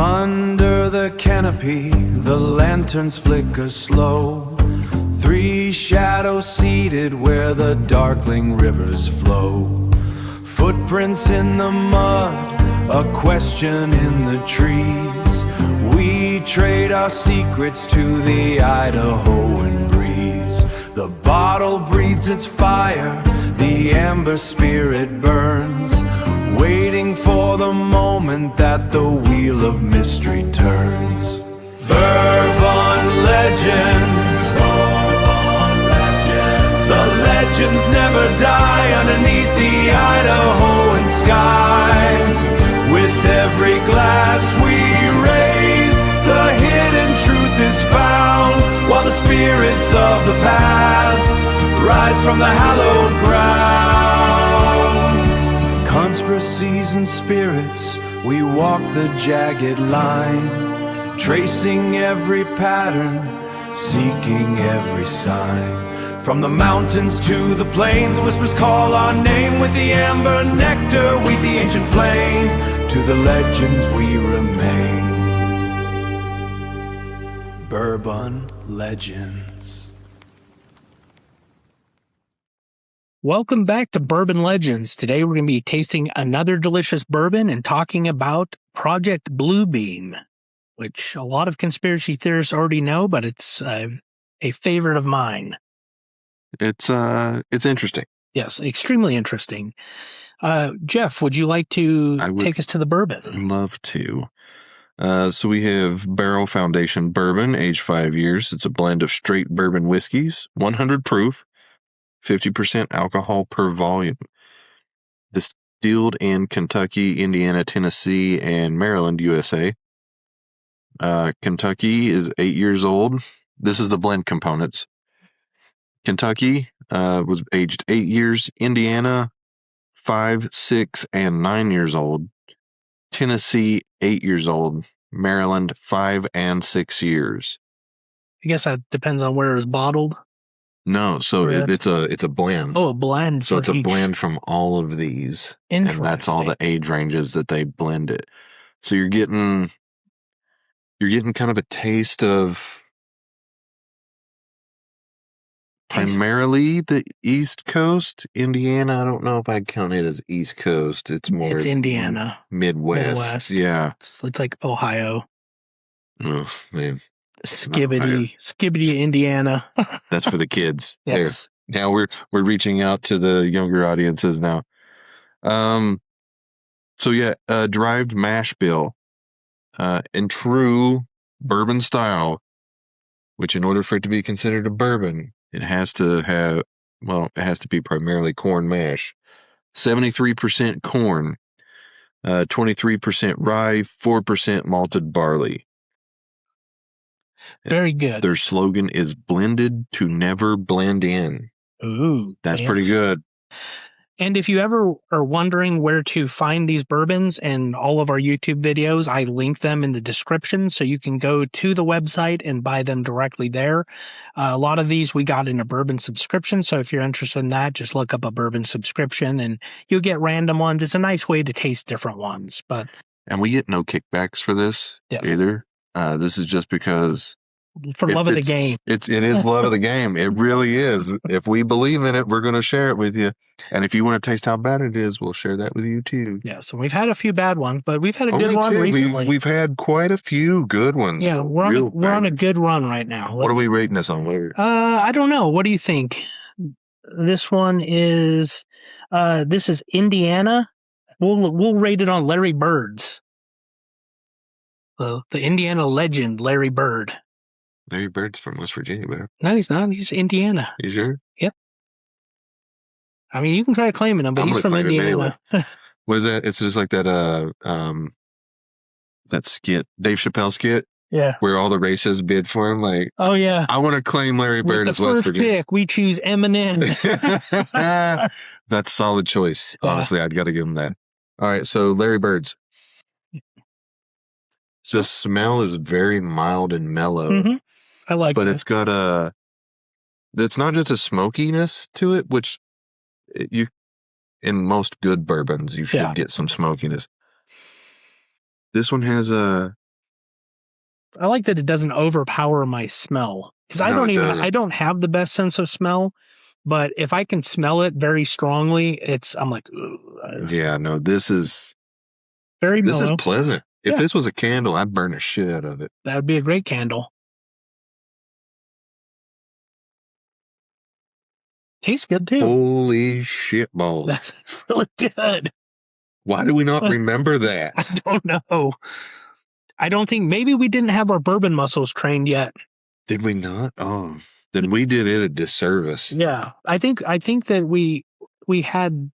Under the canopy, the lanterns flicker slow. Three shadows seated where the darkling rivers flow. Footprints in the mud, a question in the trees. We trade our secrets to the Idahoan breeze. The bottle breathes its fire, the amber spirit burns, waiting for the moment that the wheel of mystery turns. Bourbon Legends, Bourbon Legends. The legends never die underneath the Idahoan sky. With every glass we raise, the hidden truth is found, while the spirits of the past rise from the hallowed ground. Conspiracies and spirits, we walk the jagged line, tracing every pattern, seeking every sign. From the mountains to the plains, whispers call our name. With the amber nectar, we the ancient flame. To the legends we remain. Bourbon Legends. Welcome back to Bourbon Legends. Today we're going to be tasting another delicious bourbon and talking about Project Bluebeam, which a lot of conspiracy theorists already know, but it's a favorite of mine. It's interesting. Yes, extremely interesting. Jeff, would you like to take us to the bourbon? I'd love to. So we have Barrell Foundation bourbon, aged 5 years. It's a blend of straight bourbon whiskeys, 100 proof, 50% alcohol per volume. Distilled in Kentucky, Indiana, Tennessee, and Maryland, USA. Kentucky is 8 years old. This is the blend components. Kentucky was aged 8 years. Indiana, 5, 6, and 9 years old. Tennessee, 8 years old. Maryland, 5 and 6 years. I guess that depends on where it was bottled. No, so it's a blend. Oh, a blend. So it's a blend from all of these, and that's all the age ranges that they blend it. So you're getting kind of a taste of primarily the East Coast. Indiana, I don't know if I'd count it as East Coast. It's Indiana. Midwest. Yeah. It's like Ohio. Oh, man. Skibbity, Indiana. That's for the kids. Yes. There. Now we're reaching out to the younger audiences now. Derived mash bill, in true bourbon style, which in order for it to be considered a bourbon, it has to be primarily corn mash. 73% corn, 23% rye, 4% malted barley. Very good. Their slogan is blended to never blend in. Ooh. That's pretty good. And if you ever are wondering where to find these bourbons and all of our YouTube videos, I link them in the description so you can go to the website and buy them directly there. A lot of these we got in a bourbon subscription, so if you're interested in that, just look up a bourbon subscription and you'll get random ones. It's a nice way to taste different ones. And we get no kickbacks for this either. This is just because for love of the game. It is love of the game. It really is. If we believe in it, we're going to share it with you. And if you want to taste how bad it is, we'll share that with you too. Yeah, so we've had a few bad ones, but we've had a good one recently. We've had quite a few good ones. Yeah, we're on a good run right now. What are we rating this on, Larry? I don't know. What do you think? This one is this is Indiana. We'll rate it on Larry Bird's. The Indiana legend, Larry Bird. Larry Bird's from West Virginia, man. No, he's not. He's Indiana. You sure? Yep. I mean, you can try claiming him, but he's from Indiana. Anyway. What is that? It's just like that that skit, Dave Chappelle skit. Yeah. Where all the races bid for him. Like, oh yeah, I want to claim Larry Bird as West Virginia. With the first pick, we choose Eminem. That's solid choice. Yeah. Honestly, I'd got to give him that. All right, so Larry Bird's. The smell is very mild and mellow. Mm-hmm. I like it. But it's got it's not just a smokiness to it, which in most good bourbons, you should get some smokiness. This one has a I like that it doesn't overpower my smell. Because No, it doesn't. I don't have the best sense of smell, but if I can smell it very strongly, I'm like, Yeah, no, this is mellow. pleasant. If Yeah. this was a candle, I'd burn the shit out of it. That would be a great candle. Tastes good too. Holy shit balls. That's really good. Why do we not remember that? I don't know. I don't think, maybe we didn't have our bourbon muscles trained yet. Did we not? Oh, then we did it a disservice. Yeah. I think that we had,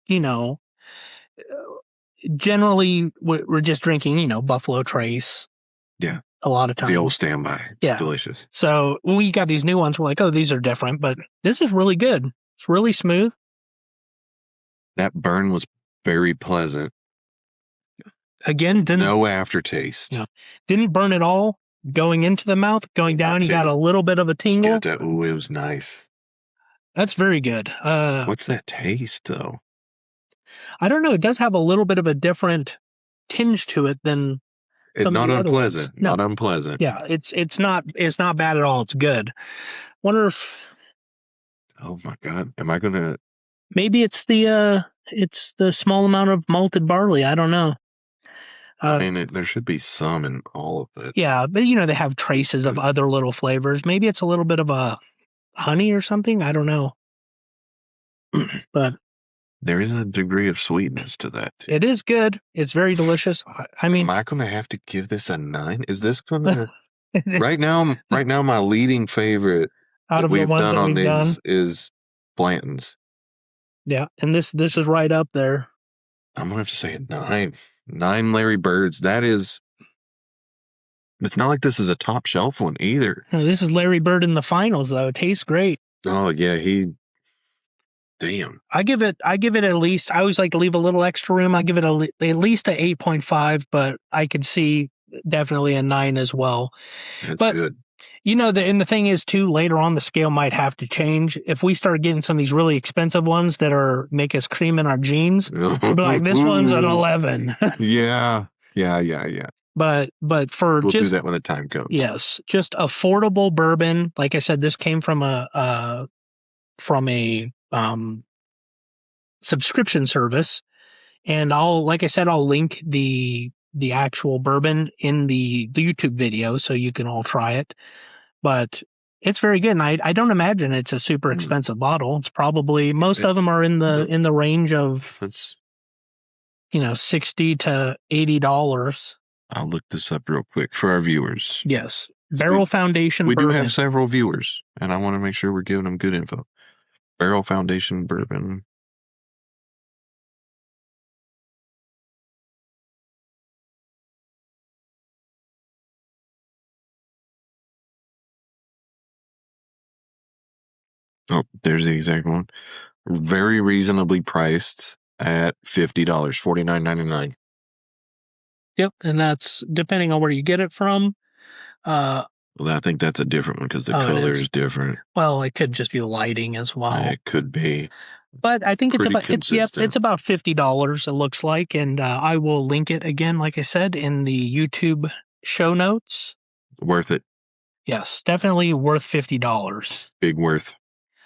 generally we're just drinking, Buffalo Trace. Yeah. A lot of times. The old standby. It's Yeah. delicious. So when we got these new ones, we're like, oh, these are different, but this is really good. It's really smooth. That burn was very pleasant. Again, no aftertaste. No. Didn't burn at all going into the mouth. Going down, you got a little bit of a tingle. Ooh, it was nice. That's very good. What's that taste, though? I don't know. It does have a little bit of a different tinge to it than some not of the other unpleasant. ones. No. Not unpleasant. Yeah, it's not bad at all. It's good. Wonder if. Oh my God! Am I gonna? Maybe it's the small amount of malted barley. I don't know. I mean, there should be some in all of it. Yeah, but they have traces of other little flavors. Maybe it's a little bit of a honey or something. I don't know. But there is a degree of sweetness to that. It is good. It's very delicious. I mean, am I going to have to give this a 9? Is this going to? Right now, my leading favorite out of the ones that we've done is Blanton's. Yeah, and this is right up there. I'm gonna have to say a 9. 9 Larry Birds. That is. It's not like this is a top shelf one either. No, this is Larry Bird in the finals, though. It tastes great. Oh yeah, damn. I give it at least. I always like to leave a little extra room. I give it at least a 8.5, but I could see definitely a 9 as well. That's good. And the thing is too, later on the scale might have to change. If we start getting some of these really expensive ones that make us cream in our jeans, we'll be like, this one's an 11. Yeah. But we'll do that when the time comes. Yes, just affordable bourbon. Like I said, this came from a subscription service, and I'll link the actual bourbon in the YouTube video so you can all try it. But it's very good, and I don't imagine it's a super expensive bottle. It's probably most of them are in the range of $60 to $80. I'll look this up real quick for our viewers. Yes, Barrell Foundation. We bourbon. do have several viewers, and I want to make sure we're giving them good info. Barrell Foundation bourbon. Oh, there's the exact one. Very reasonably priced at $50, $49.99. Yep, and that's depending on where you get it from. Well, I think that's a different one because the color is different. Well, it could just be lighting as well. It could be. But I think it's about $50. It looks like, and I will link it again, like I said, in the YouTube show notes. Worth it. Yes, definitely worth $50. Big worth.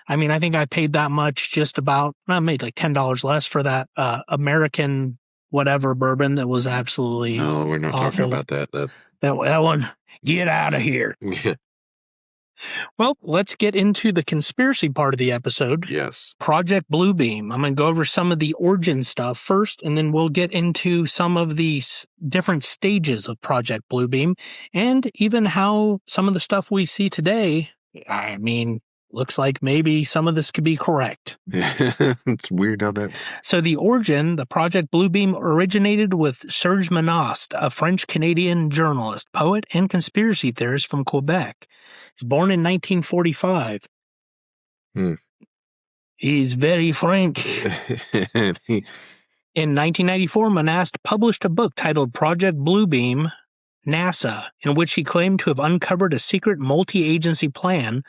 I mean, I think I paid that much just about. I made like $10 less for that American whatever bourbon that was absolutely. No, we're not awful. talking about that. That one. Get out of here. Yeah. Well, let's get into the conspiracy part of the episode. Yes. Project Bluebeam. I'm going to go over some of the origin stuff first, and then we'll get into some of the different stages of Project Bluebeam, and even how some of the stuff we see today, I mean, looks like maybe some of this could be correct. It's weird how that. So the Project Bluebeam originated with Serge Monast, a French-Canadian journalist, poet, and conspiracy theorist from Quebec. He was born in 1945. He's very French. In 1994, Monast published a book titled Project Bluebeam, NASA, in which he claimed to have uncovered a secret multi-agency plan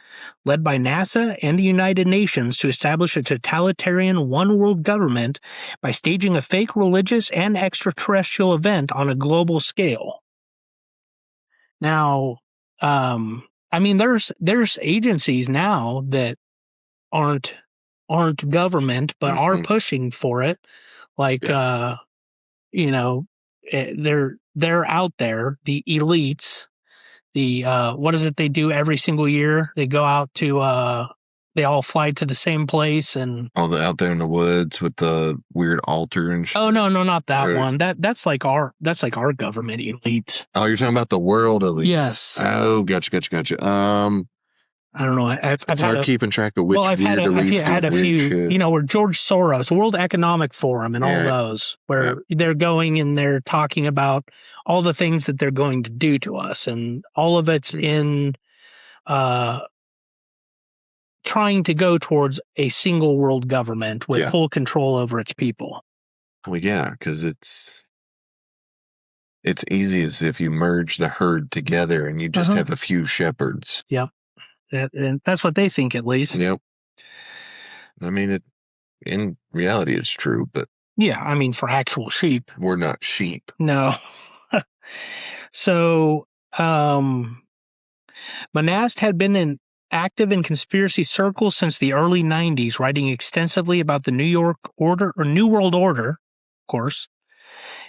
led by NASA and the United Nations to establish a totalitarian one-world government by staging a fake religious and extraterrestrial event on a global scale. Now, I mean, there's agencies now that aren't government, but are pushing for it. Like, you know, they're out there, the elites, the, what is it they do every single year? They go out to, they all fly to the same place and all the out there in the woods with the weird altar and shit. Oh no, not that one. That's like our government elite. Oh, you're talking about the world elite. Yes. Oh, gotcha. I don't know. I've hard keeping track of which I've had a few, shit. you know, where George Soros, World Economic Forum, and all those, where they're going and they're talking about all the things that they're going to do to us, and all of it's in trying to go towards a single world government with full control over its people. Well, yeah, because it's easy as if you merge the herd together and you just have a few shepherds. Yep. And that's what they think, at least. Yep. I mean, in reality, it's true, but... Yeah, I mean, for actual sheep. We're not sheep. No. So, Monast had been active in conspiracy circles since the early 90s, writing extensively about the New World Order, of course,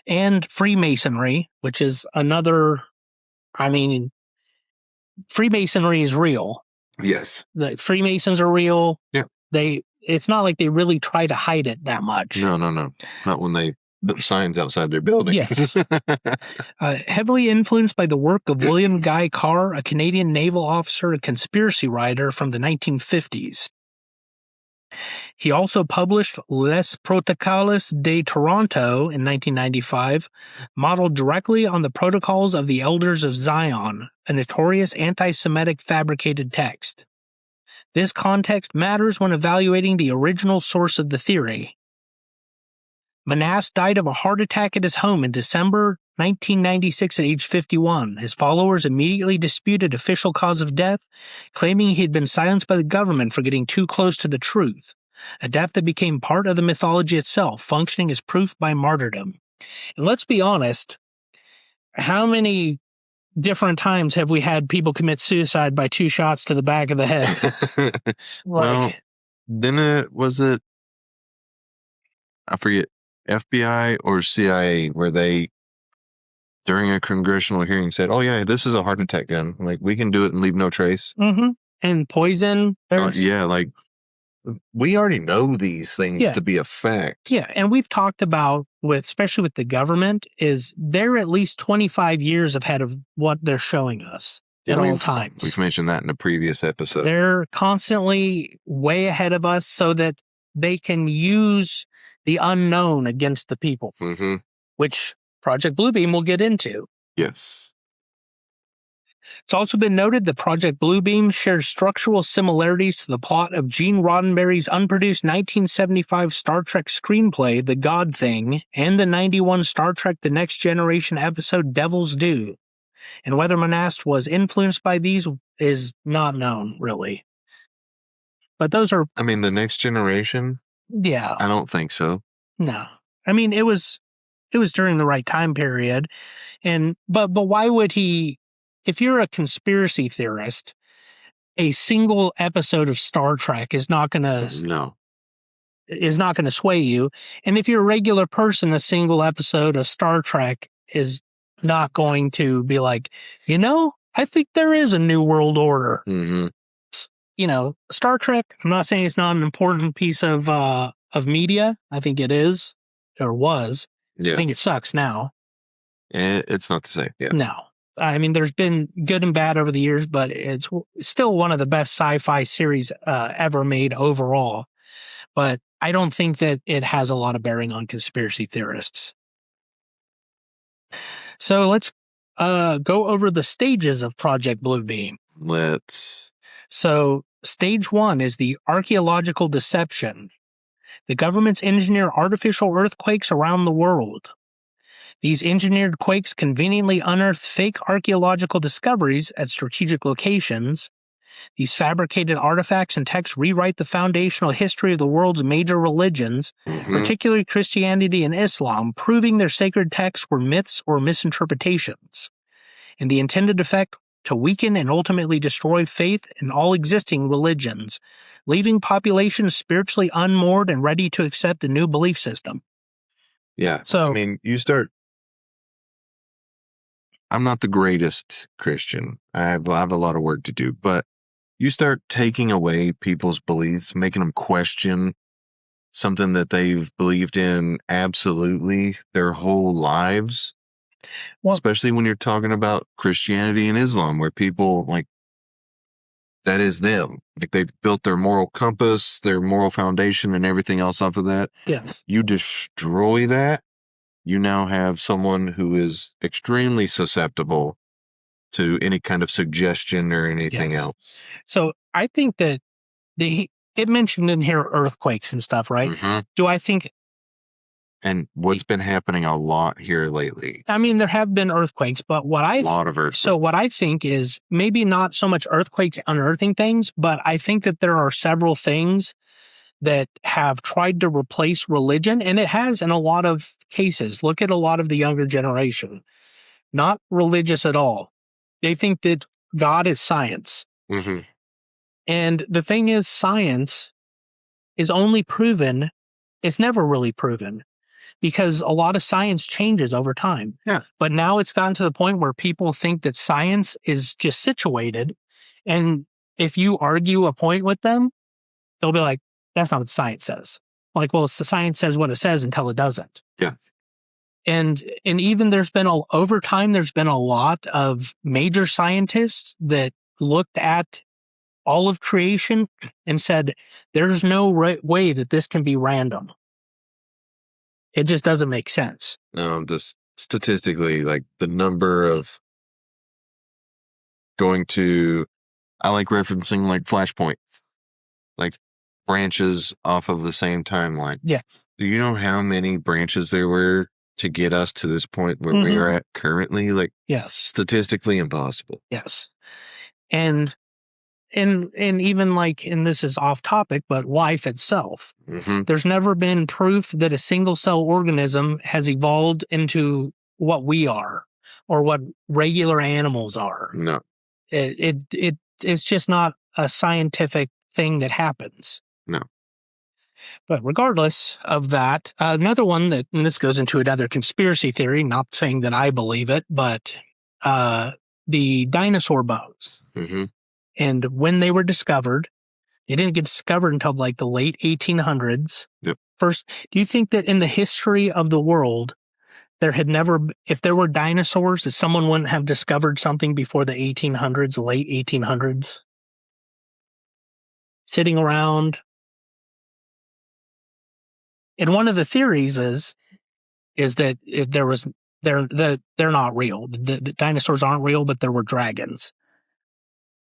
and Freemasonry, which is another... I mean, Freemasonry is real. Yes. The Freemasons are real. Yeah. It's not like they really try to hide it that much. No. Not when they put signs outside their building. Yes. Heavily influenced by the work of William Guy Carr, a Canadian naval officer and conspiracy writer from the 1950s. He also published Les Protocoles de Toronto in 1995, modeled directly on the Protocols of the Elders of Zion, a notorious anti-Semitic fabricated text. This context matters when evaluating the original source of the theory. Monast died of a heart attack at his home in December 1996 at age 51. His followers immediately disputed official cause of death, claiming he had been silenced by the government for getting too close to the truth, a death that became part of the mythology itself, functioning as proof by martyrdom. And let's be honest, how many different times have we had people commit suicide by 2 shots to the back of the head? Well, then was it, I forget, FBI or CIA, where they, during a congressional hearing, said, "Oh yeah, this is a heart attack gun. Like, we can do it and leave no trace." Mm-hmm. And poison. Yeah, like, we already know these things to be a fact. Yeah, and we've talked about, especially with the government, is they're at least 25 years ahead of what they're showing us at all times. We've mentioned that in a previous episode. They're constantly way ahead of us so that they can use the unknown against the people, which Project Bluebeam will get into. Yes. It's also been noted that Project Bluebeam shares structural similarities to the plot of Gene Roddenberry's unproduced 1975 Star Trek screenplay, The God Thing, and the 91 Star Trek The Next Generation episode Devil's Due. And whether Monast was influenced by these is not known, really. But those are... I mean, The Next Generation? Yeah. I don't think so. No. I mean, it was during the right time period. But why would he... If you're a conspiracy theorist, a single episode of Star Trek is not going to sway you. And if you're a regular person, a single episode of Star Trek is not going to be like, I think there is a new world order. Star Trek, I'm not saying it's not an important piece of media. I think it is, or was. Yeah. I think it sucks now. It's not to say. Yeah. No. I mean, there's been good and bad over the years, but it's still one of the best sci-fi series ever made overall. But I don't think that it has a lot of bearing on conspiracy theorists. So let's go over the stages of Project Bluebeam. So stage 1 is the archaeological deception. The governments engineer artificial earthquakes around the world. These engineered quakes conveniently unearth fake archaeological discoveries at strategic locations. These fabricated artifacts and texts rewrite the foundational history of the world's major religions, particularly Christianity and Islam, proving their sacred texts were myths or misinterpretations. And the intended effect to weaken and ultimately destroy faith in all existing religions, leaving populations spiritually unmoored and ready to accept a new belief system. Yeah. So, I mean, I'm not the greatest Christian. I have a lot of work to do, but you start taking away people's beliefs, making them question something that they've believed in absolutely their whole lives. Well, especially when you're talking about Christianity and Islam, where people like that is them. Like they've built their moral compass, their moral foundation, and everything else off of that. yes. You destroy that, you now have someone who is extremely susceptible to any kind of suggestion or anything Yes. else. So I think that it mentioned in here earthquakes and stuff, right? Mhm. Do I think, And what's been happening a lot here lately? I mean, there have been earthquakes, but A lot of earthquakes. so what I think is maybe not so much earthquakes unearthing things, but I think that there are several things that have tried to replace religion, and it has in a lot of cases. Look at a lot of the younger generation, not religious at all. They think that God is science. Mhm. And the thing is, science is only proven, it's never really proven, because a lot of science changes over time. Yeah. But now it's gotten to the point where people think that science is just situated. And if you argue a point with them, they'll be like, that's not what science says. Like, well, science says what it says until it doesn't. Yeah. And even over time, there's been a lot of major scientists that looked at all of creation and said, there's no way that this can be random. It just doesn't make sense. No, this statistically, like the number of going to, I like referencing like Flashpoint, like branches off of the same timeline. Yeah. Do you know how many branches there were to get us to this point where we are at currently? Like, Yes. statistically impossible. Yes. And even like, and this is off topic, but life itself. Mhm. There's never been proof that a single cell organism has evolved into what we are or what regular animals are. No. It's just not a scientific thing that happens. No. But regardless of that, another one that, and this goes into another conspiracy theory, not saying that I believe it, but the dinosaur bones. Mm-hmm. And when they were discovered, they didn't get discovered until like the late 1800s. Yep. First, do you think that in the history of the world, there had never, if there were dinosaurs, that someone wouldn't have discovered something before the 1800s, the late 1800s? Sitting around. And one of the theories is that they're not real. The dinosaurs aren't real, but there were dragons,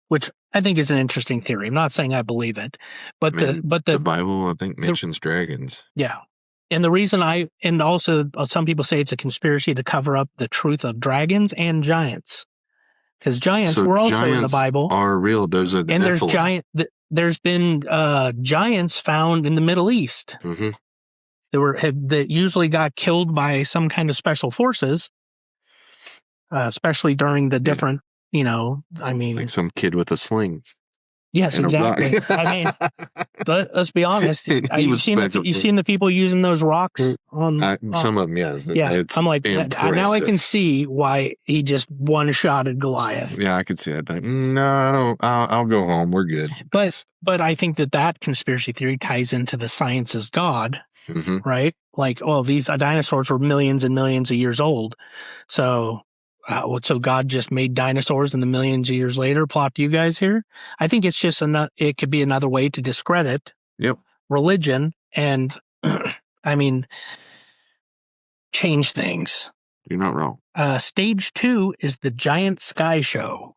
which I think is an interesting theory. I'm not saying I believe it, but the Bible, I think, mentions dragons. Yeah. And the reason and also some people say it's a conspiracy to cover up the truth of dragons and giants, because giants were also in the Bible. Are real. Those are the and there's been giants found in the Middle East. Mm-hmm. That usually got killed by some kind of special forces, especially during the different, like some kid with a sling. Yes, exactly. I mean, let's be honest. You've seen the people using those rocks on some of them, yes. Yeah, I'm like, now I can see why he just one-shotted Goliath. Yeah, I could see that. No, I'll go home. We're good. But I think that conspiracy theory ties into the science is God, mm-hmm. right? Like, these dinosaurs were millions and millions of years old, so God just made dinosaurs and the millions of years later plopped you guys here. I think it's just it could be another way to discredit religion and, change things. You're not wrong. Stage 2 is the Giant Sky Show.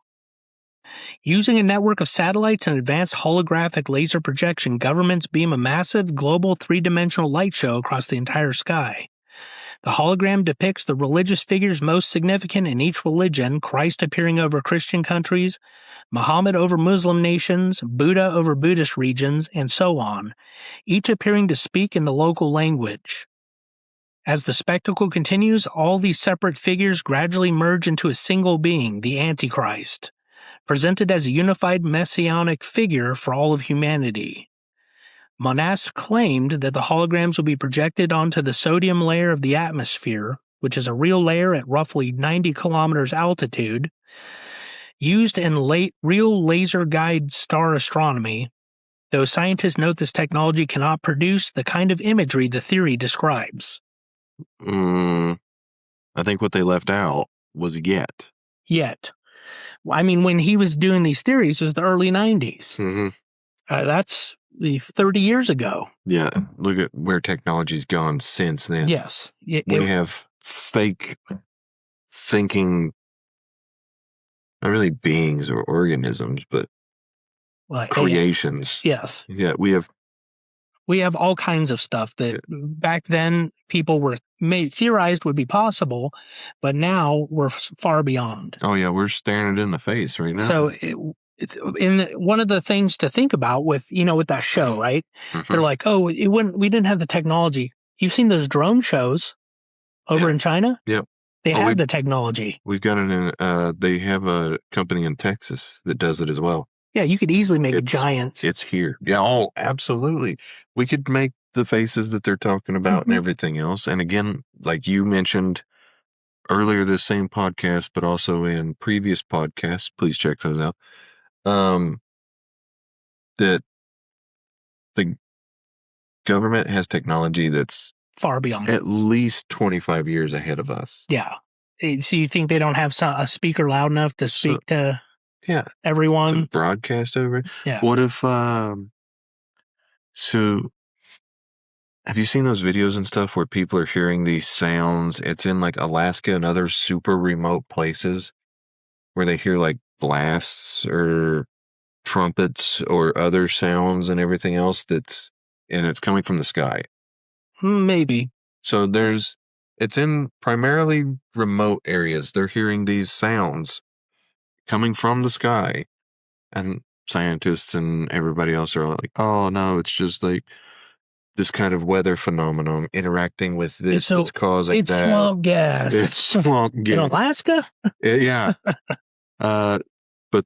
Using a network of satellites and advanced holographic laser projection, governments beam a massive global 3-dimensional light show across the entire sky. The hologram depicts the religious figures most significant in each religion, Christ appearing over Christian countries, Muhammad over Muslim nations, Buddha over Buddhist regions, and so on, each appearing to speak in the local language. As the spectacle continues, all these separate figures gradually merge into a single being, the Antichrist. presented as a unified messianic figure for all of humanity. Monast claimed that the holograms would be projected onto the sodium layer of the atmosphere, which is a real layer at roughly 90 kilometers altitude, used in real laser guide star astronomy, though scientists note this technology cannot produce the kind of imagery the theory describes. I think what they left out was yet. Yet. I mean, when he was doing these theories, it was the early 90s. Mm-hmm. That's 30 years ago. Yeah, look at where technology's gone since then. Yes. We have fake thinking, not really beings or organisms, but creations. Yes. Yeah, we have all kinds of stuff that back then people were theorized would be possible, but now we're far beyond. Oh yeah, we're staring it in the face right now. So in one of the things to think about with that show, right? Mm-hmm. They're like, oh, we didn't have the technology. You've seen those drone shows over in China? Yep. They have the technology. We've got it in, they have a company in Texas that does it as well. Yeah, you could easily make a giant. It's here. Yeah, oh, absolutely. We could make the faces that they're talking about and everything else. And again, like you mentioned earlier this same podcast, but also in previous podcasts, please check those out. That the government has technology that's far beyond at least 25 years ahead of us. Yeah. So you think they don't have a speaker loud enough to speak to everyone? To broadcast over it? Yeah. What if, so have you seen those videos and stuff where people are hearing these sounds? It's in like Alaska and other super remote places where they hear like blasts or trumpets or other sounds and everything else and it's coming from the sky. Maybe. So it's in primarily remote areas. They're hearing these sounds coming from the sky, and scientists and everybody else are like, oh no, it's just like this kind of weather phenomenon interacting with this that's causing that. It's swamp gas. It's swamp gas. In Alaska? Yeah. But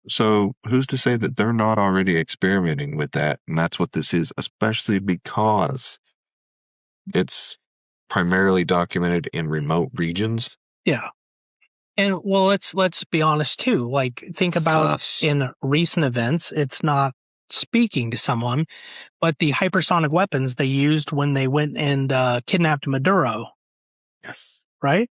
so who's to say that they're not already experimenting with that? And that's what this is, especially because it's primarily documented in remote regions. Yeah. And well, let's be honest too. Like, think about in recent events, it's not speaking to someone, but the hypersonic weapons they used when they went and kidnapped Maduro. Yes. Right?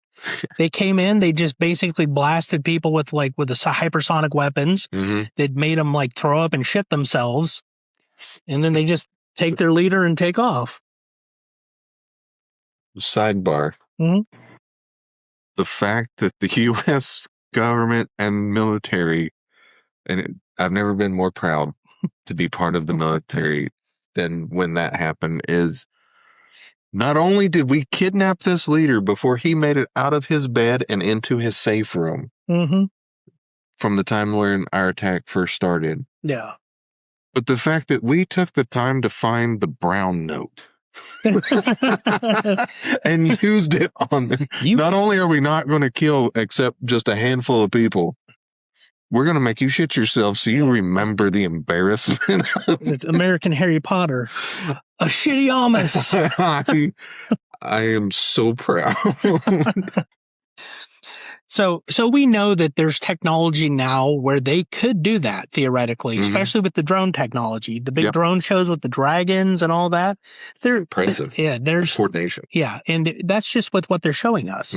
They came in, they just basically blasted people with the hypersonic weapons that made them like throw up and shit themselves. And then they just take their leader and take off. Sidebar. The fact that the U.S. government and military, I've never been more proud to be part of the military than when that happened, is not only did we kidnap this leader before he made it out of his bed and into his safe room from the time when our attack first started. Yeah. But the fact that we took the time to find the brown note and used it on them. Not only are we not going to kill except just a handful of people, we're going to make you shit yourself so you remember the embarrassment. It's American Harry Potter. A shitty Amos. I am so proud. So we know that there's technology now where they could do that theoretically, especially with the drone technology, the big drone shows with the dragons and all that. They're impressive. There's coordination. Yeah. And that's just with what they're showing us.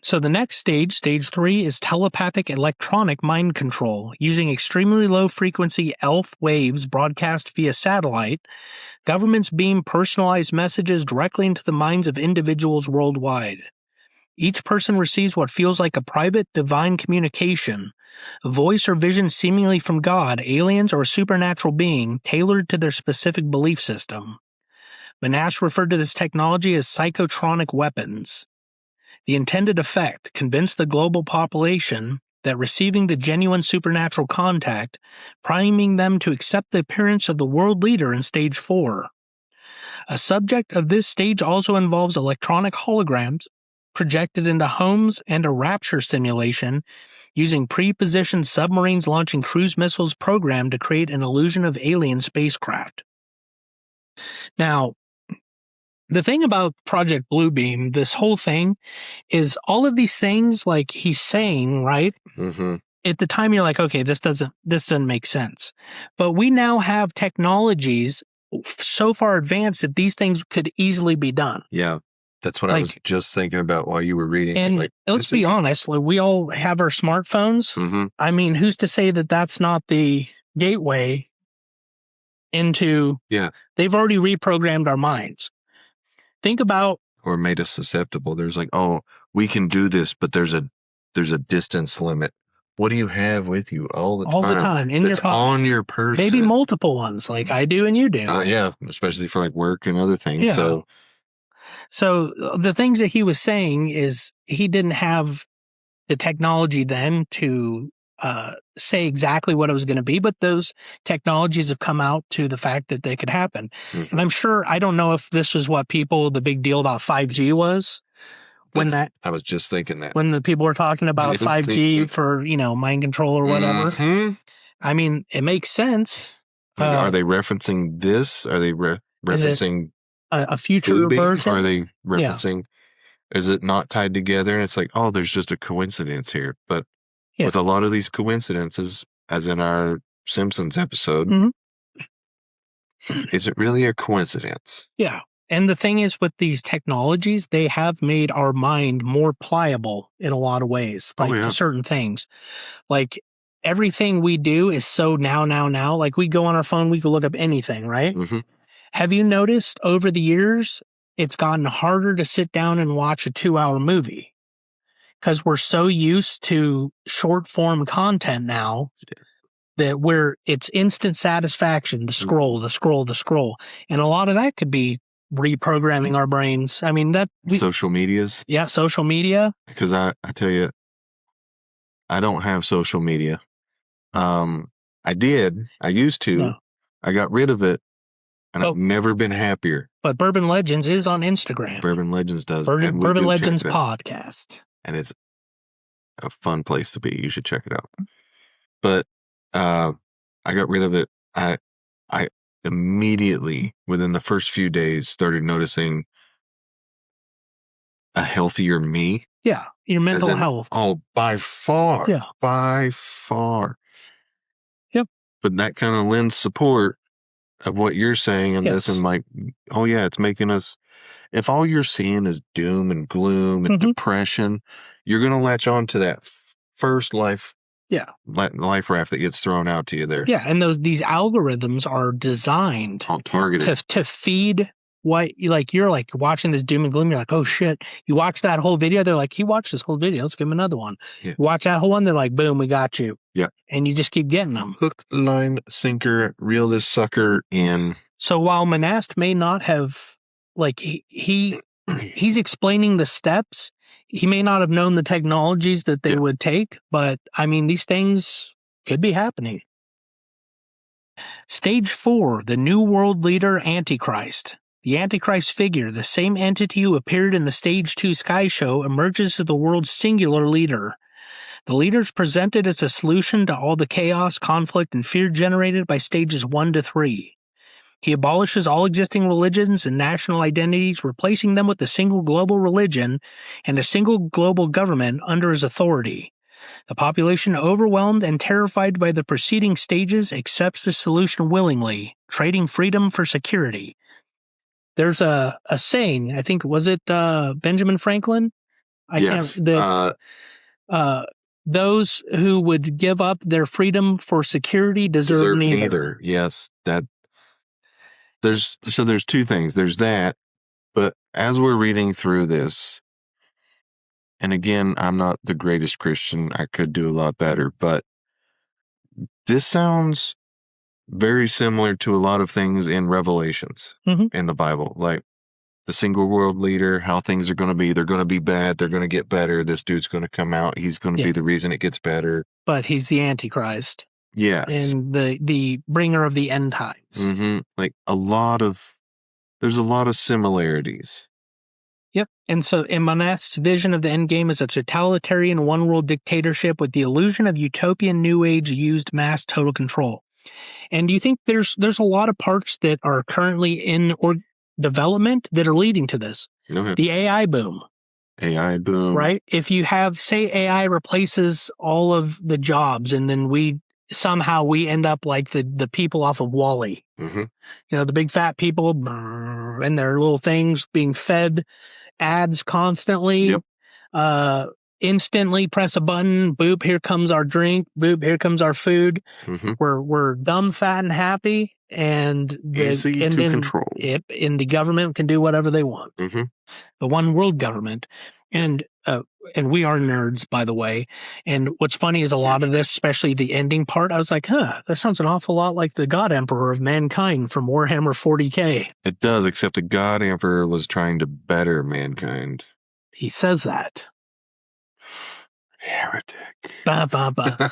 So the next stage 3, is telepathic electronic mind control. Using extremely low frequency ELF waves broadcast via satellite, governments beam personalized messages directly into the minds of individuals worldwide. Each person receives what feels like a private divine communication, a voice or vision seemingly from God, aliens, or a supernatural being tailored to their specific belief system. Monast referred to this technology as psychotronic weapons. The intended effect: convince the global population that receiving the genuine supernatural contact, priming them to accept the appearance of the world leader in stage 4. A subject of this stage also involves electronic holograms, projected into homes, and a rapture simulation using pre-positioned submarines launching cruise missiles programmed to create an illusion of alien spacecraft. Now, the thing about Project Bluebeam, this whole thing, is all of these things, like he's saying, right? Mm-hmm. At the time, you're like, okay, this doesn't make sense. But we now have technologies so far advanced that these things could easily be done. Yeah. That's what I was just thinking about while you were reading. And like, let's be honest, like, we all have our smartphones. Mm-hmm. I mean, who's to say that that's not the gateway into... Yeah. They've already reprogrammed our minds. Think about... Or made us susceptible. There's like, oh, we can do this, but there's a distance limit. What do you have with you all the time? All the time. In your pocket. On your person. Maybe multiple ones, like I do and you do. Yeah, especially for like work and other things. Yeah. So the things that he was saying is he didn't have the technology then to say exactly what it was going to be, but those technologies have come out to the fact that they could happen. Mm-hmm. And I'm sure, I don't know if this was what the big deal about 5G was. I was just thinking that. When the people were talking about 5G for, mind control or whatever. Mm-hmm. I mean, it makes sense. Are they referencing this? Are they referencing a future version? Are they referencing, is it not tied together? And it's like, oh, there's just a coincidence here. But with a lot of these coincidences, as in our Simpsons episode, is it really a coincidence? Yeah. And the thing is, with these technologies, they have made our mind more pliable in a lot of ways, to certain things. Like, everything we do is so now. Like, we go on our phone, we can look up anything, right? Mm-hmm. Have you noticed over the years, it's gotten harder to sit down and watch a 2-hour movie? Because we're so used to short-form content now that it's instant satisfaction, the scroll. And a lot of that could be reprogramming our brains. I mean, social medias. Yeah, social media. Because I tell you, I don't have social media. I used to. No. I got rid of it, and I've never been happier. But Bourbon Legends is on Instagram. Bourbon Legends does. Bourbon Legends podcast. And it's a fun place to be. You should check it out. But I got rid of it. I immediately, within the first few days, started noticing a healthier me. Yeah, your mental health. Oh, by far. Yeah. By far. Yep. But that kind of lends support of what you're saying and this, and like, oh yeah, it's making us, if all you're seeing is doom and gloom and depression, you're going to latch on to that first life raft that gets thrown out to you there. Yeah, and these algorithms are designed to feed what you're like watching this doom and gloom. You're like, oh shit! You watch that whole video. They're like, he watched this whole video. Let's give him another one. Yeah. You watch that whole one. They're like, boom, we got you. Yeah, and you just keep getting them. Hook, line, sinker, reel this sucker in. So while Monast may not have he's explaining the steps. He may not have known the technologies that they would take, but I mean, these things could be happening. Stage 4, the New World Leader Antichrist. The Antichrist figure, the same entity who appeared in the Stage 2 Sky Show, emerges as the world's singular leader. The leader is presented as a solution to all the chaos, conflict, and fear generated by Stages 1 to 3. He abolishes all existing religions and national identities, replacing them with a single global religion and a single global government under his authority. The population, overwhelmed and terrified by the preceding stages, accepts the solution willingly, trading freedom for security. There's a saying, I think, was it Benjamin Franklin? Those who would give up their freedom for security deserve neither. Yes, There's two things. There's that, but as we're reading through this, and again, I'm not the greatest Christian. I could do a lot better, but this sounds very similar to a lot of things in Revelations in the Bible, like the single world leader, how things are going to be. They're going to be bad. They're going to get better. This dude's going to come out. He's going to be the reason it gets better. But he's the Antichrist. Yes. And the bringer of the end times. Mm-hmm. Like there's a lot of similarities. Yep. And so, in Monast's vision of the end game is a totalitarian one-world dictatorship with the illusion of utopian New Age used mass total control. And do you think there's a lot of parts that are currently in development that are leading to this? Okay. The AI boom. AI boom. Right? If you have, say, AI replaces all of the jobs, and then we end up like the people off of Wall-E. Mm-hmm. The big fat people and their little things being fed ads constantly. Yep. Instantly press a button, boop, here comes our drink, boop, here comes our food. Mm-hmm. We're dumb, fat, and happy, and easy to control. And the government can do whatever they want. Mm-hmm. The one world government, and we are nerds, by the way. And what's funny is a lot of this, especially the ending part, I was like, that sounds an awful lot like the God Emperor of mankind from Warhammer 40K. It does, except the God Emperor was trying to better mankind. He says that. Heretic. Bah, bah, bah.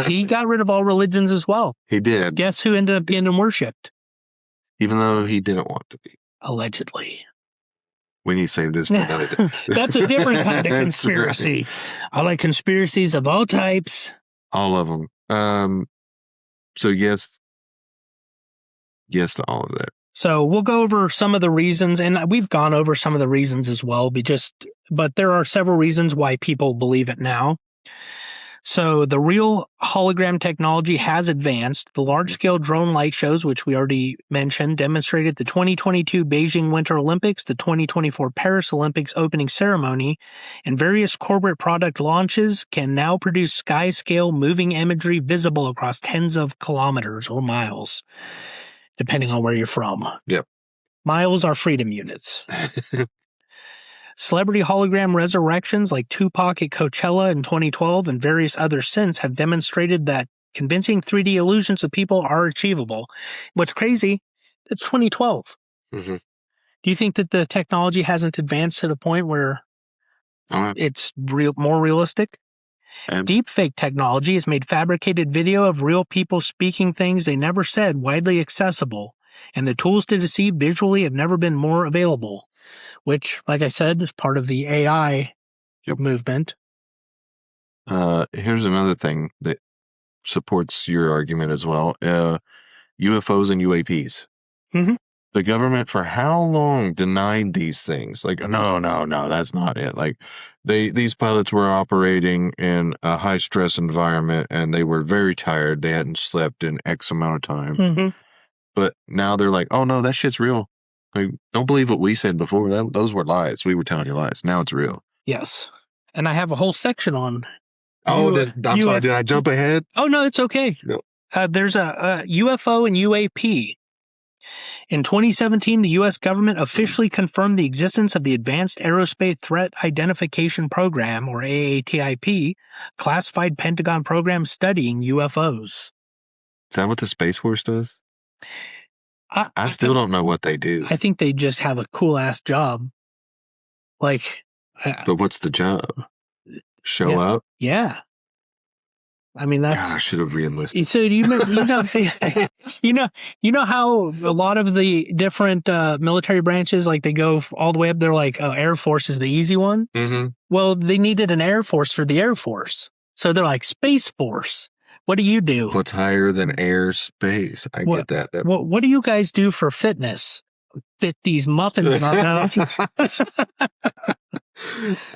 He got rid of all religions as well. He did. Guess who ended up getting worshipped? Even though he didn't want to be. Allegedly. We need to save this for another day. That's a different kind of conspiracy. Right. I like conspiracies of all types. All of them. So yes to all of that. So we'll go over some of the reasons, and we've gone over some of the reasons as well, but there are several reasons why people believe it now. So the real hologram technology has advanced. The large-scale drone light shows, which we already mentioned, demonstrated the 2022 Beijing Winter Olympics, the 2024 Paris Olympics opening ceremony, and various corporate product launches can now produce sky-scale moving imagery visible across tens of kilometers or miles, depending on where you're from. Yep. Miles are freedom units. Celebrity hologram resurrections like Tupac at Coachella in 2012 and various others since have demonstrated that convincing 3D illusions of people are achievable. What's crazy, it's 2012. Mm-hmm. Do you think that the technology hasn't advanced to the point where it's more realistic? Deepfake technology has made fabricated video of real people speaking things they never said widely accessible, and the tools to deceive visually have never been more available. Which, like I said, is part of the AI movement. Here's another thing that supports your argument as well. UFOs and UAPs. Mm-hmm. The government for how long denied these things? Like, no, that's not it. Like, these pilots were operating in a high stress environment and they were very tired. They hadn't slept in X amount of time. Mm-hmm. But now they're like, oh no, that shit's real. Like, don't believe what we said before. Those were lies. We were telling you lies. Now it's real. Yes. And I have a whole section on. I'm sorry. Did I jump ahead? Oh, no, it's okay. No. There's a UFO and UAP. In 2017, the U.S. government officially confirmed the existence of the Advanced Aerospace Threat Identification Program, or AATIP, classified Pentagon program studying UFOs. Is that what the Space Force does? I still don't know what they do. I think they just have a cool-ass job. Like... but what's the job? Show up? Yeah. I mean, that's... God, I should have re-enlisted. So you know how a lot of the different military branches, like they go all the way up, they're like, Air Force is the easy one? Mm-hmm. Well, they needed an Air Force for the Air Force. So they're like, Space Force. What do you do? What's higher than airspace? I get that. What do you guys do for fitness? Fit these muffins in our mouth.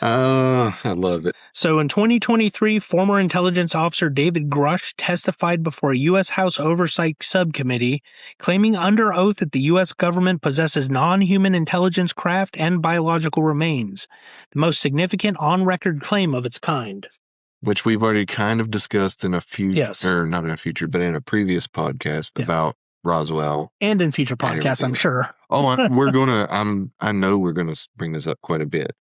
I love it. So in 2023, former intelligence officer David Grush testified before a U.S. House Oversight Subcommittee, claiming under oath that the U.S. government possesses non-human intelligence craft and biological remains, the most significant on-record claim of its kind. Which we've already kind of discussed in a future, yes. Or not in a future, but in a previous podcast about Roswell. And in future podcasts, I'm sure. Oh, I know we're going to bring this up quite a bit.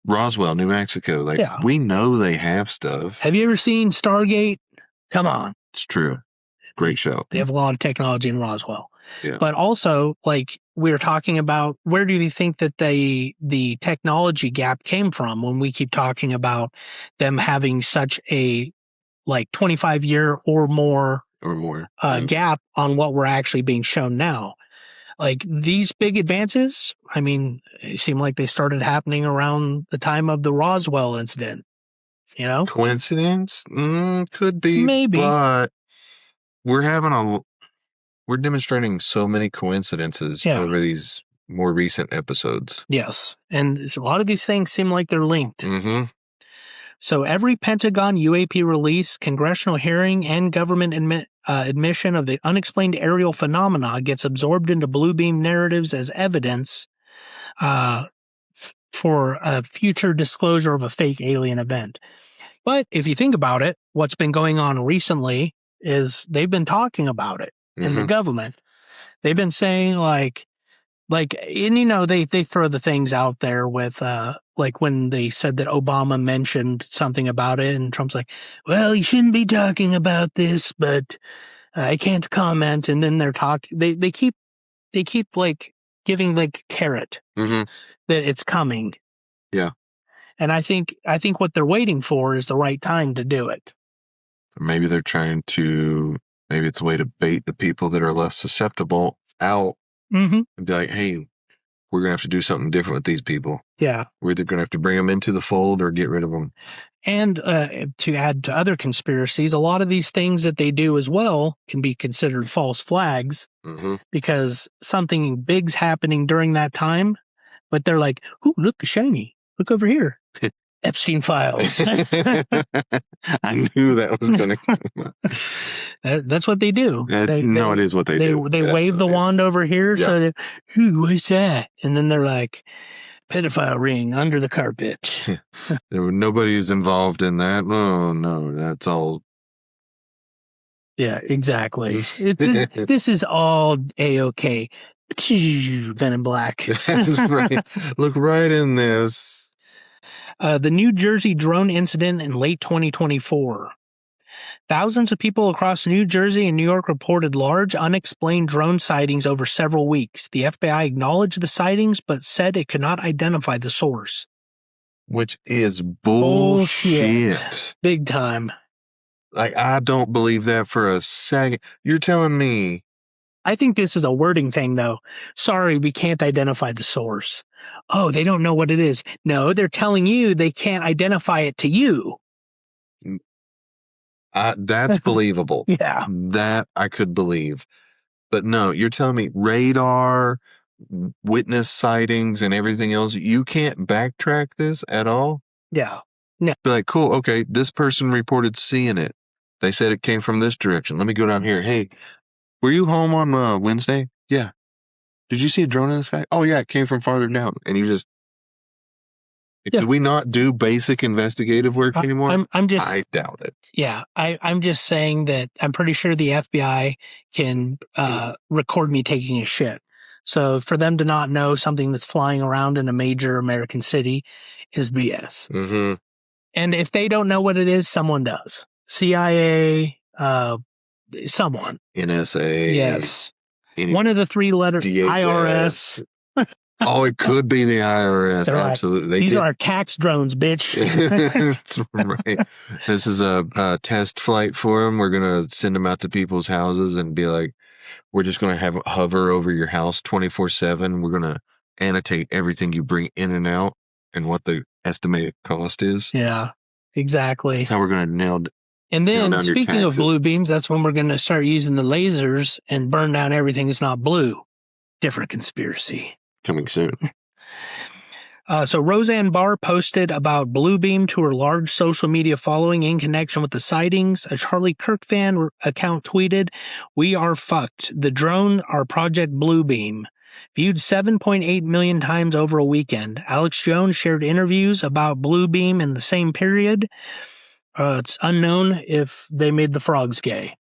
Roswell, New Mexico. We know they have stuff. Have you ever seen Stargate? Come on. It's true. Great show. They have a lot of technology in Roswell. Yeah. But also, like we were talking about, where do you think that the technology gap came from when we keep talking about them having such a 25-year or more gap on what we're actually being shown now? like these big advances, I mean, it seemed like they started happening around the time of the Roswell incident, you know? Coincidence? Could be. Maybe. But we're demonstrating so many coincidences over these more recent episodes. Yes. And a lot of these things seem like they're linked. Mm-hmm. So every Pentagon UAP release, congressional hearing, and government admission of the unexplained aerial phenomena gets absorbed into blue beam narratives as evidence for a future disclosure of a fake alien event. But if you think about it, what's been going on recently is they've been talking about it in the government. They've been saying like, and you know, they throw the things out there with, like when they said that Obama mentioned something about it and Trump's like, well, you shouldn't be talking about this, but I can't comment. And then they're they keep like giving like carrot that it's coming. Yeah. And I think what they're waiting for is the right time to do it. Maybe they're trying to, maybe it's a way to bait the people that are less susceptible out. And be like, hey, we're going to have to do something different with these people. Yeah. We're either going to have to bring them into the fold or get rid of them. And to add to other conspiracies, a lot of these things that they do as well can be considered false flags because something big's happening during that time, but they're like, ooh, look, shiny. Look over here. Epstein files. I knew that was going to come up. That's what they do. It is what they do. They wave the wand over here. So that, ooh, what's that? And then they're like, pedophile ring under the carpet. Nobody's involved in that. Oh, no, that's all. Yeah, exactly. This is all A-OK. Men in Black. That's right. Look right in this. The New Jersey drone incident in late 2024. Thousands of people across New Jersey and New York reported large, unexplained drone sightings over several weeks. The FBI acknowledged the sightings, but said it could not identify the source. Which is bullshit. Big time. Like, I don't believe that for a second. You're telling me. I think this is a wording thing, though. Sorry, we can't identify the source. Oh, they don't know what it is. No, they're telling you they can't identify it to you. That's believable. Yeah. That I could believe. But no, you're telling me radar, witness sightings, and everything else, you can't backtrack this at all? Yeah. No. Be like, cool, okay, this person reported seeing it. They said it came from this direction. Let me go down here. Hey, were you home on Wednesday? Yeah. Did you see a drone in the sky? Oh, yeah, it came from farther down. And you just... Could we not do basic investigative work anymore? I doubt it. Yeah, I'm just saying that I'm pretty sure the FBI can record me taking a shit. So for them to not know something that's flying around in a major American city is BS. And if they don't know what it is, someone does. CIA, someone. NSA. Yes. One of the three letters. DHS. IRS. Oh, it could be the IRS. They're absolutely. These are our tax drones, bitch. That's right. This is a test flight for them. We're going to send them out to people's houses and be like, we're just going to have it hover over your house 24/7. We're going to annotate everything you bring in and out and what the estimated cost is. Yeah, exactly. That's how we're going to nail. And then, speaking of blue beams, that's when we're going to start using the lasers and burn down everything that's not blue. Different conspiracy. Coming soon. So Roseanne Barr posted about Bluebeam to her large social media following in connection with the sightings. A Charlie Kirk fan account tweeted, "We are fucked. The drone, our Project Bluebeam. Viewed 7.8 million times over a weekend." Alex Jones shared interviews about Bluebeam in the same period. It's unknown if they made the frogs gay.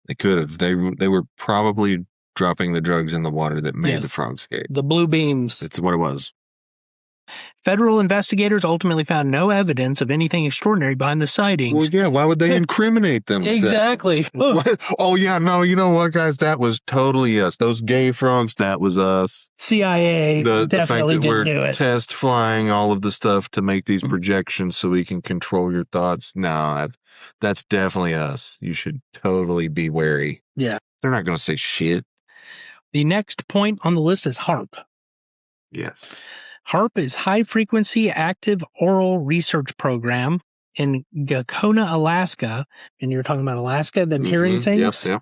They could have. They were probably dropping the drugs in the water that made the frogs gay. The blue beams. That's what it was. Federal investigators ultimately found no evidence of anything extraordinary behind the sightings. Well, yeah, why would they incriminate themselves? Exactly. Oh, yeah, no, you know what, guys? That was totally us. Those gay frogs, that was us. CIA definitely didn't do it. Test flying all of the stuff to make these projections so we can control your thoughts. No, that's definitely us. You should totally be wary. Yeah. They're not going to say shit. The next point on the list is HARP. Yes. HARP is High Frequency Active Oral Research Program in Gakona, Alaska. And you're talking about Alaska, them hearing things? Yes, yeah.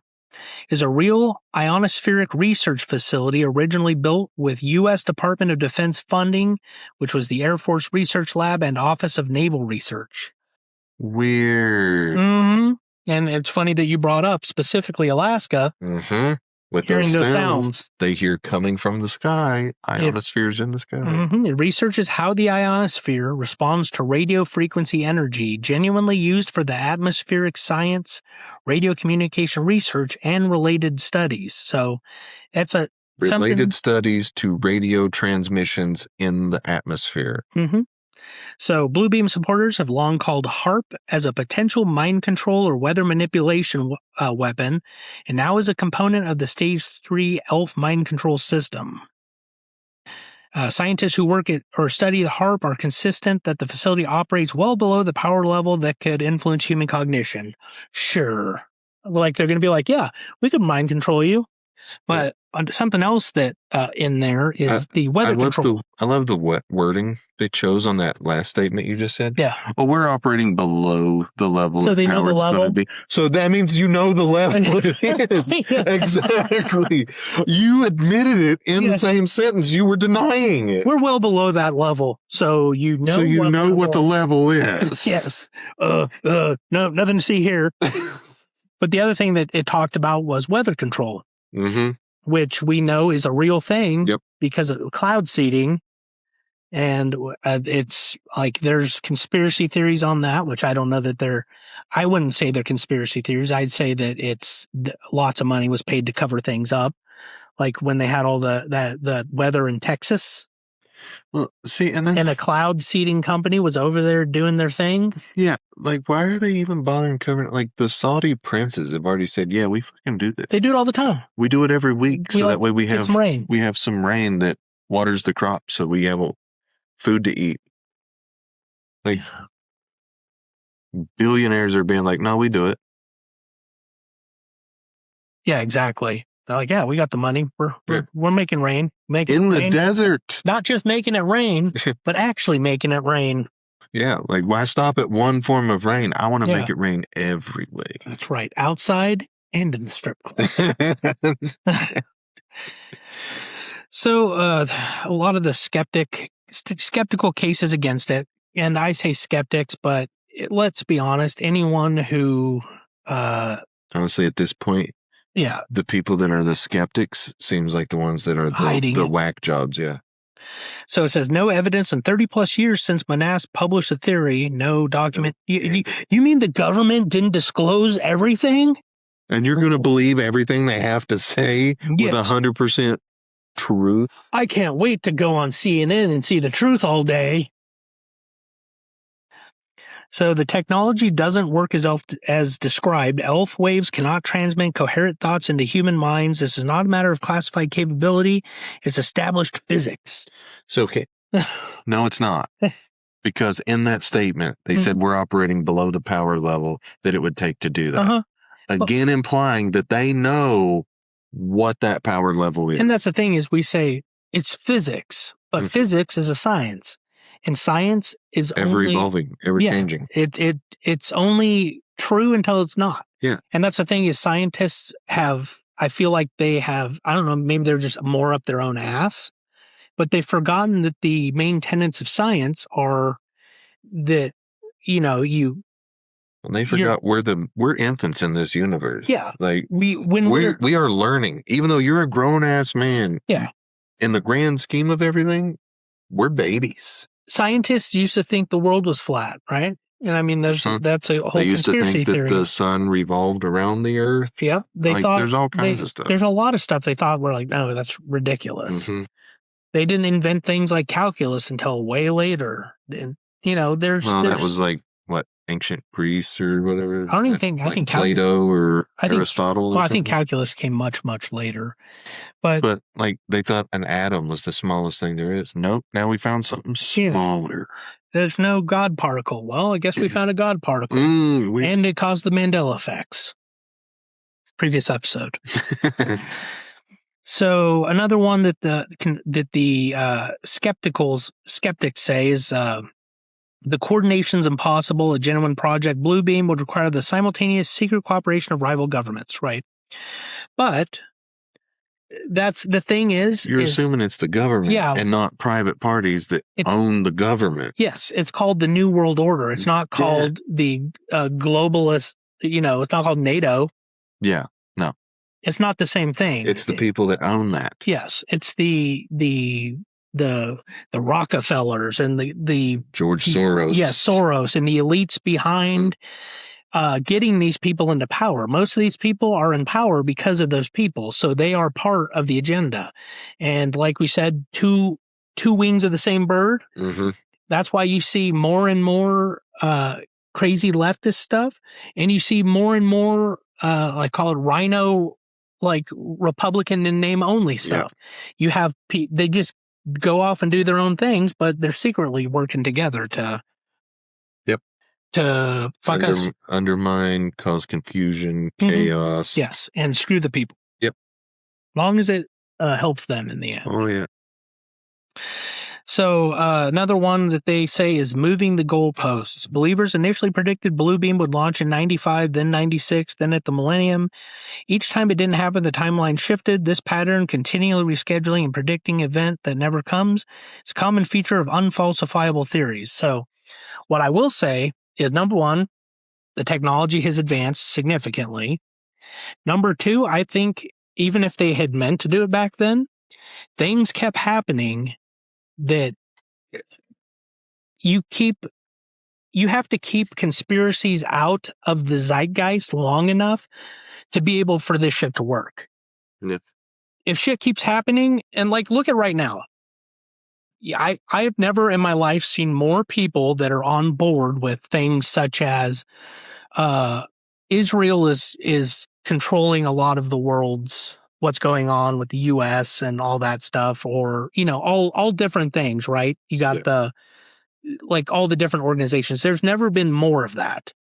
Is a real ionospheric research facility originally built with U.S. Department of Defense funding, which was the Air Force Research Lab and Office of Naval Research. Weird. Mm-hmm. And it's funny that you brought up specifically Alaska. Mm-hmm. With Hearing those those sounds they hear coming from the sky, ionospheres in the sky. Mm-hmm. It researches how the ionosphere responds to radio frequency energy, genuinely used for the atmospheric science, radio communication research, and related studies. So it's a related studies to radio transmissions in the atmosphere. Mm-hmm. So Bluebeam supporters have long called HARP as a potential mind control or weather manipulation weapon, and now is a component of the Stage 3 ELF mind control system. Scientists who work at or study the HARP are consistent that the facility operates well below the power level that could influence human cognition. Sure. Like they're going to be like, yeah, we could mind control you. But something else that in there is the weather control. I love the wording they chose on that last statement you just said. Yeah. Well, we're operating below the level so of they how know the it's level. going to be. So that means you know the level it is. Exactly. You admitted it in the same sentence. You were denying it. We're well below that level. So you know. So you know what the level is. Yes. No, nothing to see here. But the other thing that it talked about was weather control. Mm-hmm. Which we know is a real thing because of cloud seeding. And it's like there's conspiracy theories on that, which I don't know that I wouldn't say they're conspiracy theories. I'd say that it's lots of money was paid to cover things up. Like when they had all the weather in Texas. Well, see, and a cloud seeding company was over there doing their thing. Yeah, like why are they even bothering covering? Like the Saudi princes have already said, yeah, we fucking do this. They do it all the time. We do it every week, so that way we have some rain. We have some rain that waters the crop, so we have food to eat. Like billionaires are being like, no, we do it. Yeah, exactly. They're like, yeah, we got the money. We're making rain. In the desert. Not just making it rain, but actually making it rain. Yeah, like why stop at one form of rain? I want to make it rain every way. That's right. Outside and in the strip club. So a lot of the skeptical cases against it, and I say skeptics, but let's be honest, anyone who... honestly, at this point, the people that are the skeptics seems like the ones that are the whack jobs, So it says, no evidence in 30 plus years since Monast published the theory, no document. You mean the government didn't disclose everything? And you're going to believe everything they have to say with 100% truth? I can't wait to go on CNN and see the truth all day. So the technology doesn't work as described. ELF waves cannot transmit coherent thoughts into human minds. This is not a matter of classified capability. It's established physics. So, okay. No, it's not. Because in that statement, they said we're operating below the power level that it would take to do that. Again, implying that they know what that power level is. And that's the thing is we say it's physics, but physics is a science. And science is ever evolving, ever changing. It's only true until it's not. Yeah. And that's the thing is scientists I feel like they have, I don't know, maybe they're just more up their own ass, but they've forgotten that the main tenets of science are that, Well, they forgot we're infants in this universe. Yeah. Like we are learning, even though you're a grown ass man. Yeah. In the grand scheme of everything, we're babies. Scientists used to think the world was flat, right? And I mean, that's a whole they used conspiracy to think theory. that the sun revolved around the earth. Yeah, they thought there's all kinds of stuff. There's a lot of stuff they thought were like, no, that's ridiculous. Mm-hmm. They didn't invent things like calculus until way later. And, that was like what, ancient Greece or whatever. I don't even think. I think Plato or Aristotle. Well, I think calculus came much, much later. But like they thought an atom was the smallest thing there is. Nope. Now we found something smaller. There's no God particle. Well, I guess we found a God particle, and it caused the Mandela effects. Previous episode. So another one that the skeptics say is the coordination's impossible. A genuine Project Bluebeam would require the simultaneous secret cooperation of rival governments, right? But that's the thing is You're assuming it's the government and not private parties that own the government. Yes, it's called the New World Order. It's not called the globalist, it's not called NATO. Yeah, no. It's not the same thing. It's the people that own that. Yes, it's the Rockefellers and the George Soros. Yes, Soros and the elites behind getting these people into power. Most of these people are in power because of those people, so they are part of the agenda. And like we said, two wings of the same bird. Mm-hmm. That's why you see more and more crazy leftist stuff, and you see more and more like call it rhino, like Republican in name only stuff. Yeah. You have they just go off and do their own things, but they're secretly working together to fuck us, undermine, cause confusion, chaos. Yes, and screw the people. Yep. Long as it helps them in the end. Oh yeah. So another one that they say is moving the goalposts. Believers initially predicted Bluebeam would launch in 95, then 96, then at the millennium. Each time it didn't happen, the timeline shifted. This pattern, continually rescheduling and predicting event that never comes, is a common feature of unfalsifiable theories. So what I will say is, number one, the technology has advanced significantly. Number two, I think even if they had meant to do it back then, things kept happening that you have to keep conspiracies out of the zeitgeist long enough to be able for this shit to work. Yeah. If shit keeps happening, and like, look at right now. I have never in my life seen more people that are on board with things such as Israel is controlling a lot of the world's what's going on with the U.S. and all that stuff, or, all different things, right? You got all the different organizations. There's never been more of that.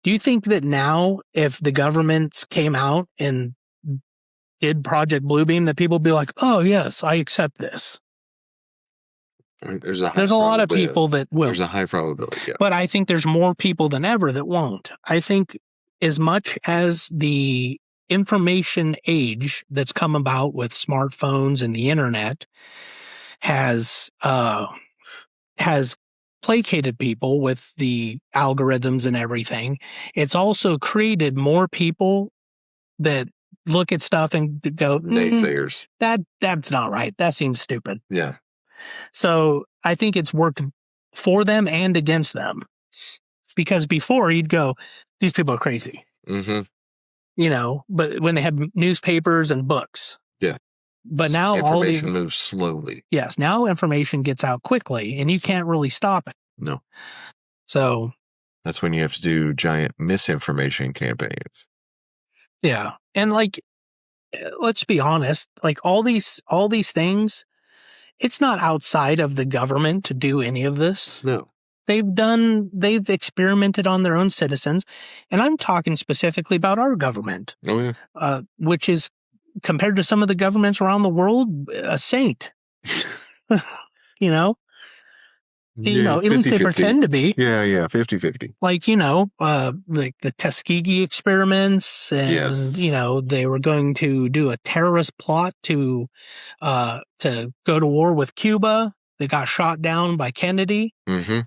Do you think that now, if the governments came out and did Project Bluebeam, that people would be like, oh, yes, I accept this? I mean, there's a lot of people that will. There's a high probability, yeah. But I think there's more people than ever that won't. I think as much as the information age that's come about with smartphones and the internet has placated people with the algorithms and everything, it's also created more people that look at stuff and go, naysayers. That's not right. That seems stupid. Yeah. So I think it's worked for them and against them, because before you'd go, these people are crazy. Mm-hmm. But when they had newspapers and books. Yeah. But now information moves slowly. Yes. Now information gets out quickly and you can't really stop it. No. So. That's when you have to do giant misinformation campaigns. Yeah. And let's be honest, all these things, it's not outside of the government to do any of this. No. They've experimented on their own citizens. And I'm talking specifically about our government. Oh, yeah. Which is, compared to some of the governments around the world, a saint. Yeah, at least they pretend to be. Yeah, 50-50. Like the Tuskegee experiments, and they were going to do a terrorist plot to go to war with Cuba. They got shot down by Kennedy. Mm-hmm.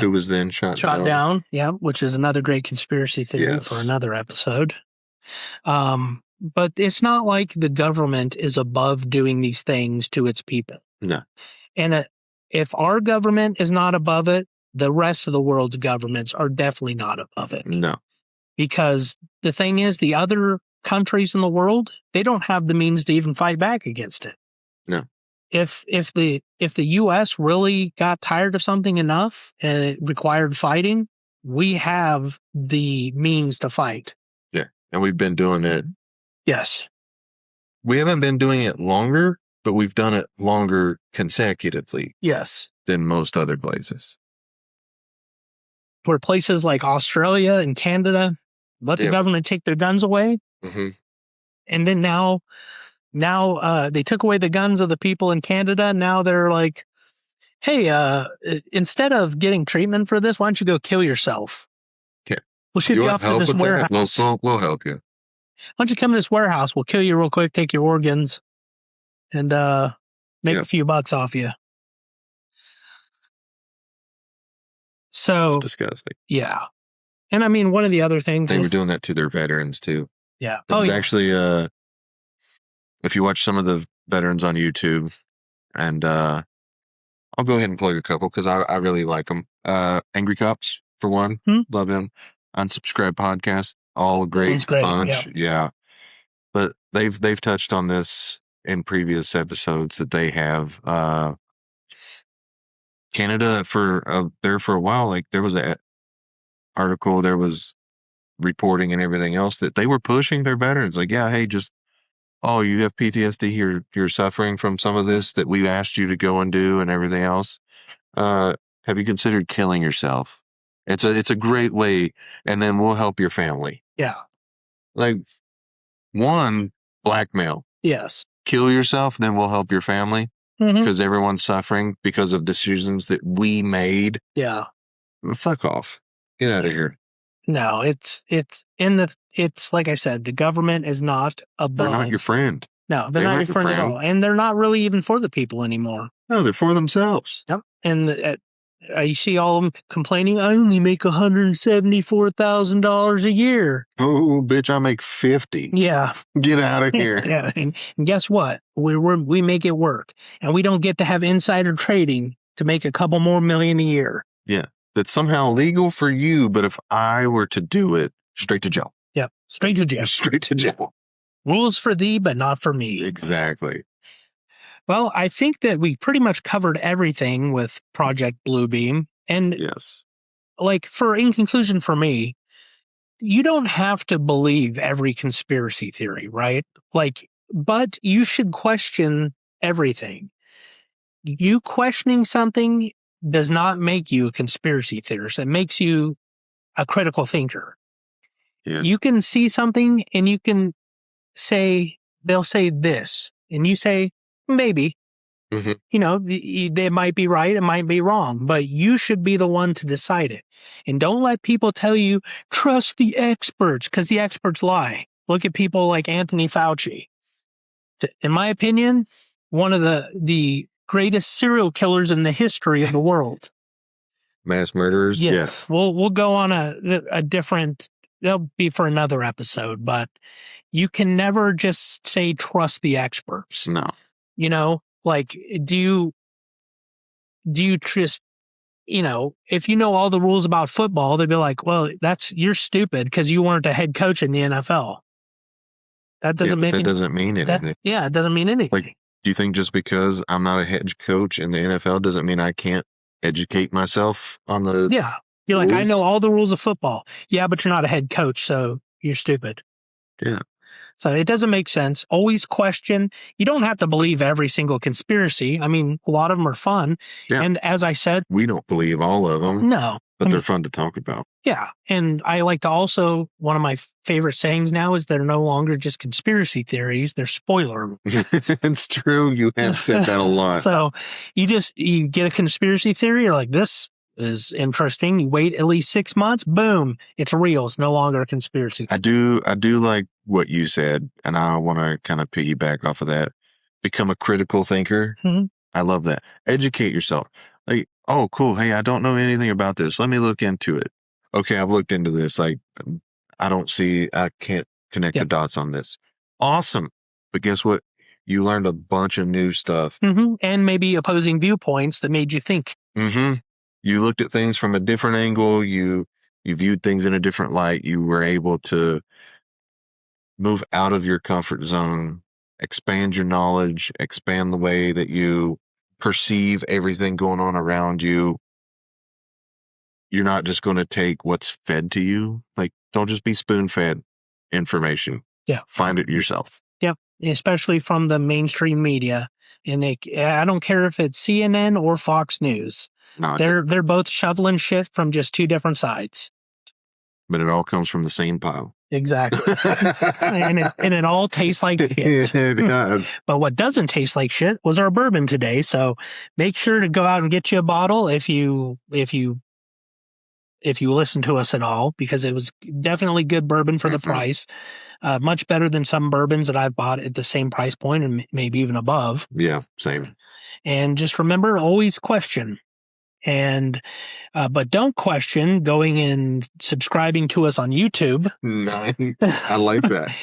Who was then shot down? Yeah, which is another great conspiracy theory for another episode. But it's not like the government is above doing these things to its people. No. And if our government is not above it, the rest of the world's governments are definitely not above it. No. Because the thing is, the other countries in the world, they don't have the means to even fight back against it. No. If the U.S. really got tired of something enough and it required fighting, we have the means to fight. Yeah. And we've been doing it. Yes. We haven't been doing it longer, but we've done it longer consecutively. Yes. Than most other places. Where places like Australia and Canada let the government take their guns away. Mm-hmm. And then now Now they took away the guns of the people in Canada. Now they're like, hey, instead of getting treatment for this, why don't you go kill yourself? Okay. We'll ship you off to this warehouse. We'll help you. Why don't you come to this warehouse? We'll kill you real quick, take your organs, and make a few bucks off you. So it's disgusting. Yeah. And I mean, one of the other things they were doing that to their veterans too. Yeah. It was actually, if you watch some of the veterans on YouTube, and I'll go ahead and plug a couple because I really like them. Angry Cops, for one. Love him. Unsubscribe podcast, all a great bunch. Yeah. But they've touched on this in previous episodes that they have. Canada there for a while, like there was an article, there was reporting and everything else that they were pushing their veterans. Like, yeah, hey, you have PTSD, you're suffering from some of this that we've asked you to go and do and everything else. Have you considered killing yourself? It's a great way, and then we'll help your family. Yeah. Like, one, blackmail. Yes. Kill yourself, then we'll help your family. Because everyone's suffering because of decisions that we made. Yeah. Fuck off. Get out of here. No, it's like I said, the government is not above. They're not your friend. No, they're not your friend at all. And they're not really even for the people anymore. No, they're for themselves. Yep. And you see all of them complaining, I only make $174,000 a year. Oh, bitch, I make 50. Yeah. Get out of here. Yeah. And guess what? We make it work. And we don't get to have insider trading to make a couple more million a year. Yeah. That's somehow legal for you, but if I were to do it, straight to jail. Yep. Straight to jail. Straight to jail. Rules for thee, but not for me. Exactly. Well, I think that we pretty much covered everything with Project Bluebeam. And yes, in conclusion for me, you don't have to believe every conspiracy theory, right? But you should question everything. You questioning something does not make you a conspiracy theorist. It makes you a critical thinker. Yeah. You can see something and you can say, they'll say this, and you say, maybe. They might be right, it might be wrong, but you should be the one to decide it. And don't let people tell you, trust the experts, because the experts lie. Look at people like Anthony Fauci. In my opinion, one of the greatest serial killers in the history of the world. Mass murderers? Yes. We'll go on a different, that'll be for another episode, but you can never just say trust the experts. No. Do you just, if you know all the rules about football, they'd be like, well, you're stupid because you weren't a head coach in the NFL. That doesn't that doesn't mean anything. It doesn't mean anything. Do you think just because I'm not a head coach in the NFL doesn't mean I can't educate myself on the Yeah. You're rules? Like, I know all the rules of football. Yeah, but you're not a head coach, so you're stupid. Yeah. So it doesn't make sense. Always question. You don't have to believe every single conspiracy. I mean, a lot of them are fun. Yeah. And as I said, we don't believe all of them. No. But they're fun to talk about. Yeah. And I like to also, one of my favorite sayings now is they're no longer just conspiracy theories, they're spoiler. It's true. You have said that a lot. So you get a conspiracy theory, you're like, this is interesting. You wait at least 6 months, boom, it's real. It's no longer a conspiracy theory. I do like what you said, and I want to kind of piggyback off of that. Become a critical thinker. Mm-hmm. I love that. Educate yourself. Like, oh, cool. Hey, I don't know anything about this. Let me look into it. Okay, I've looked into this. I can't connect the dots on this. Awesome. But guess what? You learned a bunch of new stuff. Mm-hmm. And maybe opposing viewpoints that made you think. Mm-hmm. You looked at things from a different angle. You viewed things in a different light. You were able to move out of your comfort zone, expand your knowledge, expand the way that you perceive everything going on around you. You're not just going to take what's fed to you. Like, don't just be spoon-fed information. Yeah. Find it yourself. Yep. Especially from the mainstream media. And I don't care if it's CNN or Fox News. No, they're both shoveling shit from just two different sides. But it all comes from the same pile. Exactly. and it all tastes like shit. It does. But what doesn't taste like shit was our bourbon today. So make sure to go out and get you a bottle if you listen to us at all, because it was definitely good bourbon for the price. Much better than some bourbons that I've bought at the same price point and maybe even above. Yeah, same. And just remember, always question. And but don't question going and subscribing to us on YouTube. Nice. I like that.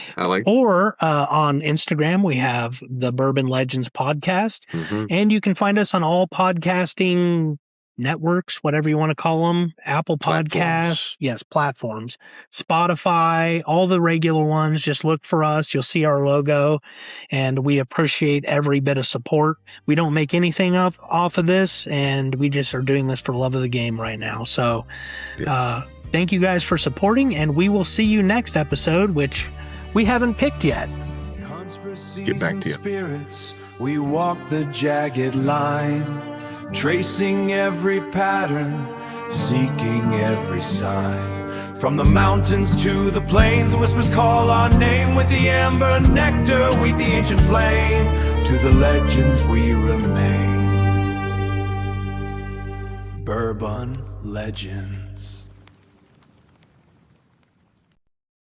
Or on Instagram, we have the Bourbon Legends podcast. And you can find us on all podcasting networks, whatever you want to call them. Apple Podcasts. Yes, platforms. Spotify, all the regular ones. Just look for us. You'll see our logo. And we appreciate every bit of support. We don't make anything off of this, and we just are doing this for love of the game right now. So thank you guys for supporting, and we will see you next episode, which we haven't picked yet. Get back to you. Spirits, we walk the jagged line, tracing every pattern, seeking every sign. From the mountains to the plains, the whispers call our name. With the amber nectar, we the ancient flame. To the legends we remain. Bourbon Legends.